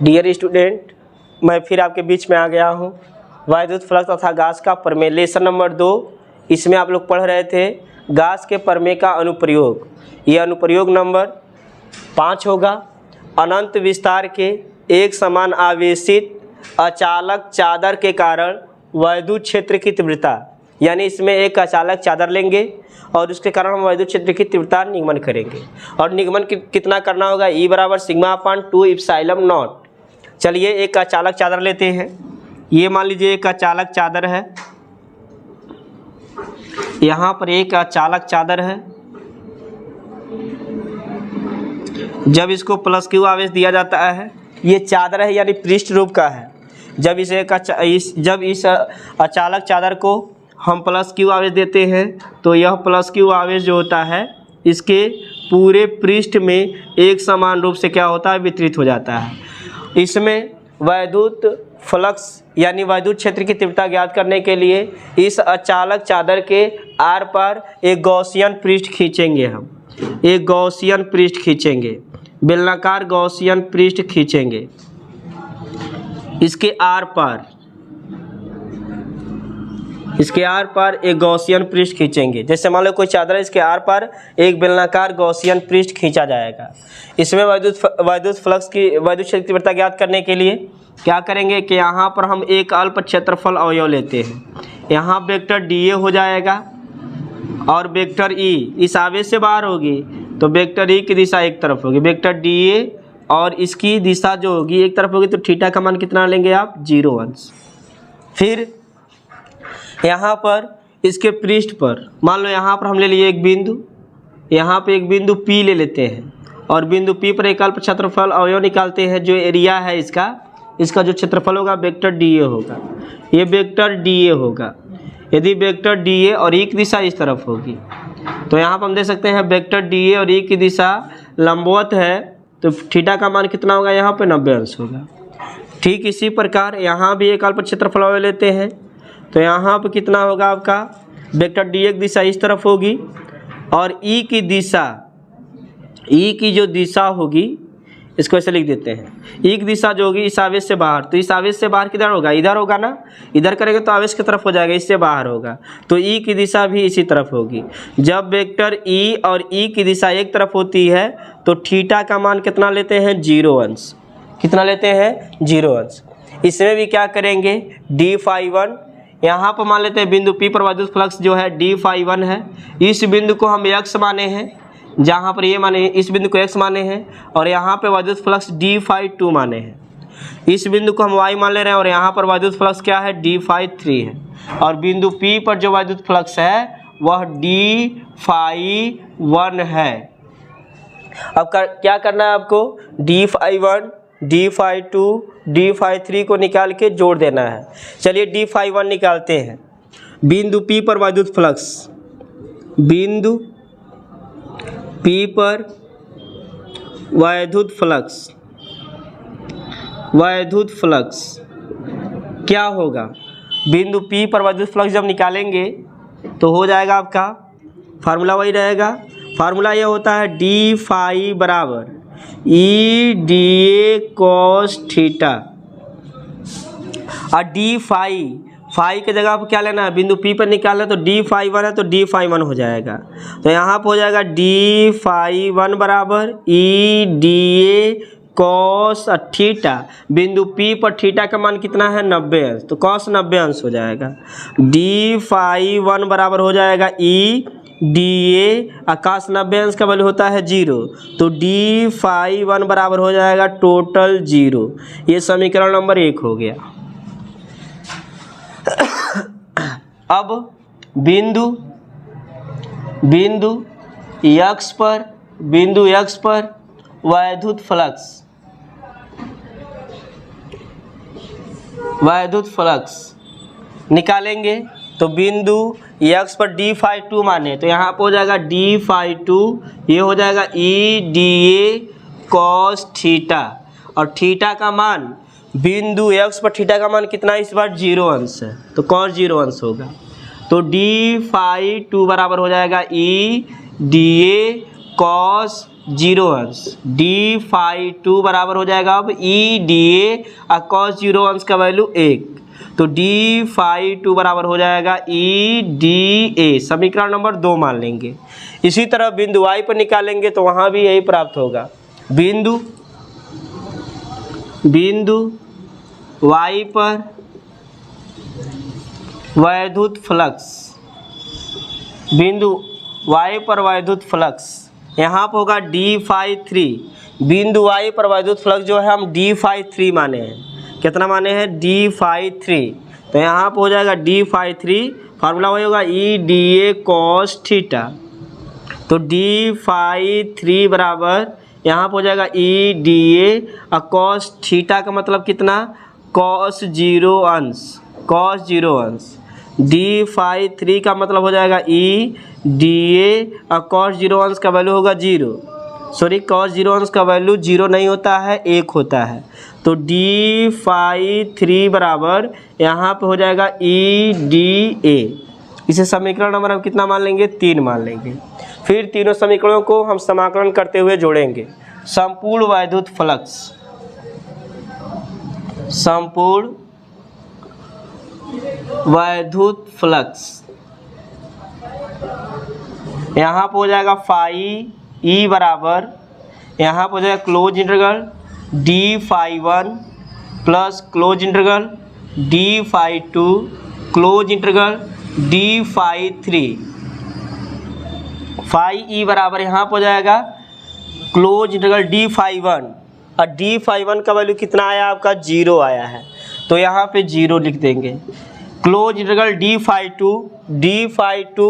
Dear student, मैं फिर आपके बीच में आ गया हूँ। वैद्युत फ्लक्स तथा गैस का प्रमेय लेसन नंबर 2। इसमें आप लोग पढ़ रहे थे गैस के प्रमेय का अनुप्रयोग। ये अनुप्रयोग नंबर 5 होगा। अनंत विस्तार के एक समान आवेशित अचालक चादर के कारण वैद्युत क्षेत्र की तीव्रता, यानी इसमें एक अचालक चादर लेंगे और उसके कारण हम वैद्युत क्षेत्र की तीव्रता निगमन करेंगे। और निगमन कितना करना होगा? E बराबर सिग्मा अपान 2 इप्सिलॉन नॉट। चलिए एक अचालक चादर लेते हैं। ये मान लीजिए एक अचालक चादर है, यहाँ पर एक अचालक चादर है। जब इसको प्लस क्यू आवेश दिया जाता है, ये चादर है यानी पृष्ठ रूप का है। जब इस अचालक चादर को हम प्लस क्यू आवेश देते हैं तो यह प्लस क्यू आवेश जो होता है इसके पूरे पृष्ठ में एक समान रूप से क्या होता है? वितरित हो जाता है। इसमें वैद्युत फ्लक्स यानी वैद्युत क्षेत्र की तीव्रता ज्ञात करने के लिए इस अचालक चादर के आर पार एक गॉसियन पृष्ठ खींचेंगे। हम एक गॉसियन पृष्ठ खींचेंगे, बेलनाकार गॉसियन पृष्ठ खींचेंगे इसके आर पार एक गॉसियन पृष्ठ खींचेंगे। जैसे मान लो कोई चादर है, इसके आर पार एक बेलनाकार गॉसियन पृष्ठ खींचा जाएगा। इसमें वैद्युत फ्लक्स की वैद्युत क्षेत्र की तीव्रता ज्ञात करने के लिए क्या करेंगे कि यहाँ पर हम एक अल्प क्षेत्रफल अवयव लेते हैं। यहाँ वेक्टर DA हो जाएगा और वेक्टर E इस आवेश से बाहर होगी तो वेक्टर E की दिशा एक तरफ होगी। वेक्टर DA और इसकी दिशा जो होगी एक तरफ होगी तो थीटा का मान कितना लेंगे आप? 0 अंश। फिर यहाँ पर इसके पृष्ठ पर मान लो यहाँ पर हम ले लिए एक बिंदु, यहाँ पे एक बिंदु P ले लेते हैं और बिंदु P पर एक अल्प क्षेत्रफल अवयव निकालते हैं। जो एरिया है इसका जो क्षेत्रफल होगा वेक्टर DA होगा। ये वेक्टर DA होगा। यदि वेक्टर DA और E की दिशा इस तरफ होगी तो यहाँ पर हम दे सकते हैं वेक्टर DA और E की दिशा लंबवत है तो थीटा का मान कितना होगा? यहाँ पे 90 अंश होगा। ठीक इसी प्रकार यहाँ भी एक अल्प क्षेत्रफल अवयव लेते हैं तो यहाँ पर कितना होगा आपका? वेक्टर DA की दिशा इस तरफ होगी और E की जो दिशा होगी इसको ऐसे लिख देते हैं। E की दिशा जो होगी इस आवेश से बाहर, तो इस आवेश से बाहर किधर होगा? इधर होगा ना। इधर करेंगे तो आवेश की तरफ हो जाएगा, इससे बाहर होगा तो E की दिशा भी इसी तरफ होगी। जब वेक्टर E और E की दिशा एक तरफ होती है तो थीटा का मान कितना लेते हैं? 0 अंश। कितना लेते हैं? 0 अंश। इसमें भी क्या करेंगे? d∅1 यहाँ पर मान लेते हैं बिंदु P पर वैद्युत फ्लक्स जो है d∅1 है। इस बिंदु को हम x माने हैं, जहाँ पर ये माने इस बिंदु को x माने हैं और यहाँ पे वैद्युत फ्लक्स d∅2 माने हैं। इस बिंदु को हम y मान ले रहे हैं और यहाँ पर वैद्युत फ्लक्स क्या है? d∅3 है। और बिंदु P पर जो वैद्युत फ्लक्स है वह d∅1 है। अब क्या करना है आपको? d∅1, d∅2, d∅3 को निकाल के जोड़ देना है। चलिए d∅1 निकालते हैं। बिंदु P पर वैद्युत फ्लक्स, बिंदु P पर वैद्युत फ्लक्स क्या होगा? बिंदु P पर वैद्युत फ्लक्स जब निकालेंगे तो हो जाएगा आपका फार्मूला वही रहेगा। फार्मूला ये होता है d∅ बराबर EDA cos थीटा। और फाई के जगह पर क्या लेना है? बिंदु P पर निकालना है तो d∅1 है तो d∅1 हो जाएगा। तो यहाँ पर हो जाएगा d∅1 बराबर EDA cos थीटा। बिंदु P पर थीटा का मान कितना है? 90 अंश, तो cos 90 अंश हो जाएगा। d∅1 बराबर हो जाएगा EDA, cos 90 अंश का वैल्यू होता है 0, तो d∅1 बराबर हो जाएगा टोटल 0। ये समीकरण नंबर 1 हो गया। अब बिंदु x पर वैद्युत फ्लक्स निकालेंगे तो बिंदु x पर d∅2 माने तो यहाँ पर हो जाएगा d∅2, ये हो जाएगा EDA cos थीटा और थीटा का मान बिंदु x पर थीटा का मान कितना इस बार? 0 अंश है तो cos 0 अंश होगा। तो d∅2 बराबर हो जाएगा EDA cos जीरो अंश, डी फाई टू बराबर हो जाएगा अब ई डी ए और कॉस जीरो अंश का वैल्यू 1, तो डी फाई टू बराबर हो जाएगा ई डी ए, समीकरण नंबर 2 मान लेंगे। इसी तरह बिंदु y पर निकालेंगे तो वहाँ भी यही प्राप्त होगा। बिंदु y पर वैद्युत फ्लक्स, बिंदु y पर वैद्युत फ्लक्स यहाँ पर होगा डी फाई 3। बिंदु y पर वैद्युत फ्लक्स जो है हम डी फाई 3 माने हैं। कितना माने हैं? D phi 3। तो यहाँ पर हो जाएगा डी फाई 3, फार्मूला वही होगा ई डी ए कॉस थीटा। तो डी फाई 3 बराबर यहाँ पर हो जाएगा ई डी ए और कॉस थीटा का मतलब कितना? कॉस जीरो अंश। डी फाई 3 का मतलब हो जाएगा ई डी ए और कॉस जीरो अंश का वैल्यू होगा 0। सॉरी, कॉस जीरो अंश का वैल्यू 0 नहीं होता है, 1 होता है। तो डी फाई 3 बराबर यहाँ पे हो जाएगा ई डी ए। इसे समीकरण नंबर हम कितना मान लेंगे? 3 मान लेंगे। फिर तीनों समीकरणों को हम समाकलन करते हुए जोड़ेंगे। संपूर्ण वैद्युत फ्लक्स यहाँ पर हो जाएगा फाई ई बराबर यहाँ पर हो जाएगा close integral d phi 1 plus close integral d phi 2 close integral d phi 3। Phi E बराबर यहाँ पर हो जाएगा क्लोज इंटीग्रल डी फाई 1 और डी फाई 1 का वैल्यू कितना आया आपका? 0 आया है, तो यहाँ पे 0 लिख देंगे। क्लोज इंटीग्रल डी फाई 2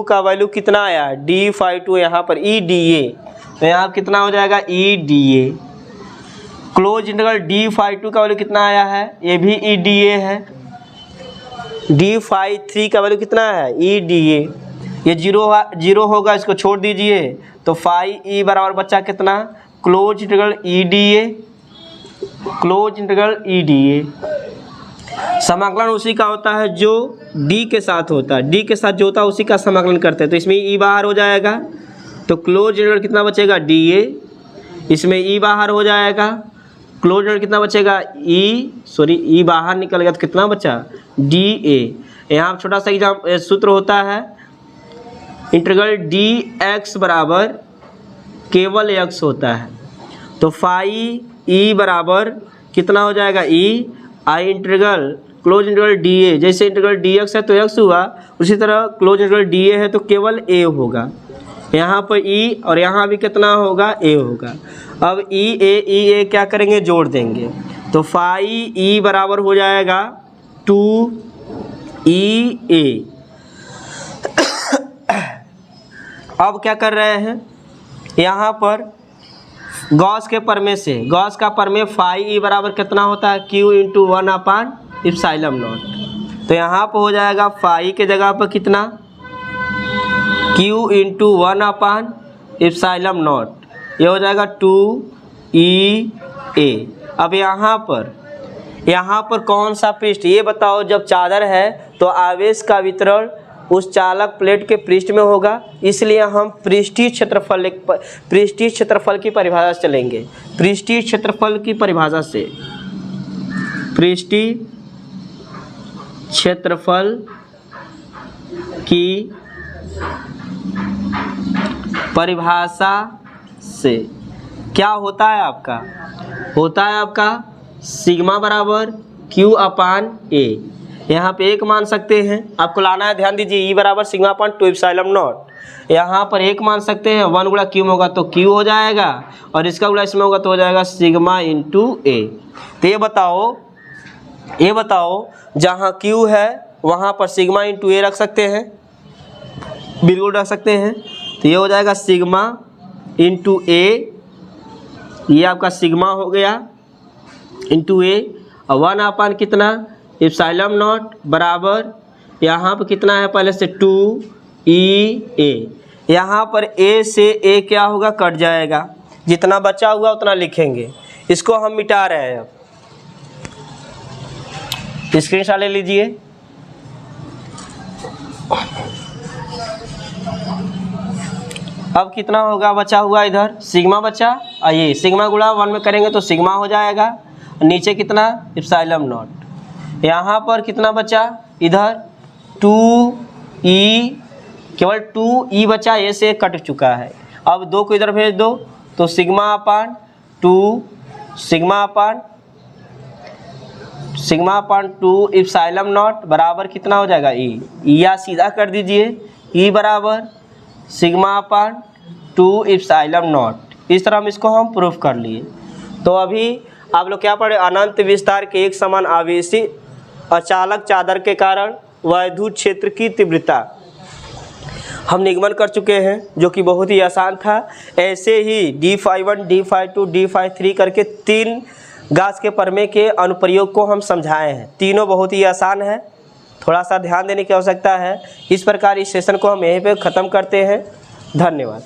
का वैल्यू कितना आया है? डी फाई 2 यहाँ पर ई डी ए, तो यहाँ कितना हो जाएगा? E d A. Close integral d phi 2 का वैल्यू कितना आया है? ये भी ई डी ए है। डी फाई 3 का वैल्यू कितना है? ई डी ए। ये 0 होगा, इसको छोड़ दीजिए, तो फाई ई बराबर बच्चा कितना? क्लोज इंटीग्रल ई डी ए। समाकलन उसी का होता है जो d के साथ होता है, d के साथ जो होता है उसी का समाकलन करते हैं। तो इसमें e बाहर हो जाएगा, तो क्लोज इंटीग्रल कितना बचेगा? dA। इसमें e बाहर हो जाएगा, क्लोज इंटीग्रल कितना बचेगा? e बाहर निकल गया तो कितना बचा? dA। यहाँ छोटा सा एग्जाम सूत्र होता है, इंटीग्रल dx बराबर केवल x होता है। तो फाई e बराबर कितना हो जाएगा? e I integral close integral D A, जैसे इंटीग्रल डी एक्स है तो एक्स हुआ, उसी तरह क्लोज इंटीग्रल डी ए है तो केवल ए होगा। यहाँ पर ई और यहाँ भी कितना होगा? ए होगा। अब ई ए क्या करेंगे? जोड़ देंगे, तो फाई ई बराबर हो जाएगा 2ई ए। अब क्या कर रहे हैं? यहाँ पर गॉस के प्रमेय से, गॉस का प्रमेय फाई ई बराबर कितना होता है? Q into 1 upon epsilon not. तो यहाँ पर हो जाएगा फाई के जगह पर कितना? Q into 1 upon epsilon not, ये हो जाएगा 2E A। अब यहाँ पर कौन सा पृष्ठ? ये बताओ। जब चादर है तो आवेश का वितरण उस चालक प्लेट के पृष्ठ में होगा, इसलिए हम पृष्ठीय क्षेत्रफल की परिभाषा से चलेंगे। पृष्ठीय क्षेत्रफल की परिभाषा से क्या होता है आपका? होता है आपका सिग्मा बराबर Q अपान A। यहाँ पे 1 मान सकते हैं, आपको लाना है, ध्यान दीजिए। ई बराबर सिग्मा अपान 2 इप्सिलॉन नॉट। यहाँ पर 1 मान सकते हैं, 1 गुणा Q होगा तो Q हो जाएगा, और इसका गुणा इसमें होगा तो हो जाएगा सिग्मा इंटू A। तो ये बताओ जहाँ Q है वहाँ पर सिग्मा इंटू A रख सकते हैं, बिल्कुल रख सकते हैं। तो ये हो जाएगा सिग्मा इंटू A, ये आपका सिग्मा हो गया इंटू A, और 1 अपान कितना? इप्सिलॉन नॉट बराबर यहाँ पर कितना है? पहले से 2E A। यहाँ पर A से A क्या होगा? कट जाएगा, जितना बचा हुआ उतना लिखेंगे। इसको हम मिटा रहे हैं। अब स्क्रीनशॉट ले लीजिए। अब कितना होगा बचा हुआ इधर सिग्मा बचा, ये सिग्मा गुणा 1 में करेंगे तो सिग्मा हो जाएगा। नीचे कितना एप्सिलॉन नॉट। यहाँ पर कितना बचा इधर 2e, केवल 2e बचा, ये से कट चुका है। अब 2 को इधर भेज दो तो सिग्मा अपान 2 एप्सिलॉन नॉट बराबर कितना हो जाएगा e, या सीधा कर दीजिए e बराबर सिग्मा अपान 2 एप्सिलॉन नॉट। इस तरह हम इसको हम प्रूफ कर लिए। तो अभी आप लोग क्या पढ़े, अनंत विस्तार के एक समान आवेशी अचालक चादर के कारण वैद्युत क्षेत्र की तीव्रता हम निगमन कर चुके हैं, जो कि बहुत ही आसान था। ऐसे ही d∅1 d∅2 d∅3 करके 3 गाउस के प्रमेय के अनुप्रयोग को हम समझाए हैं। तीनों बहुत ही आसान है, थोड़ा सा ध्यान देने की आवश्यकता है। इस प्रकार इस सेशन को हम यहीं पे ख़त्म करते हैं। धन्यवाद।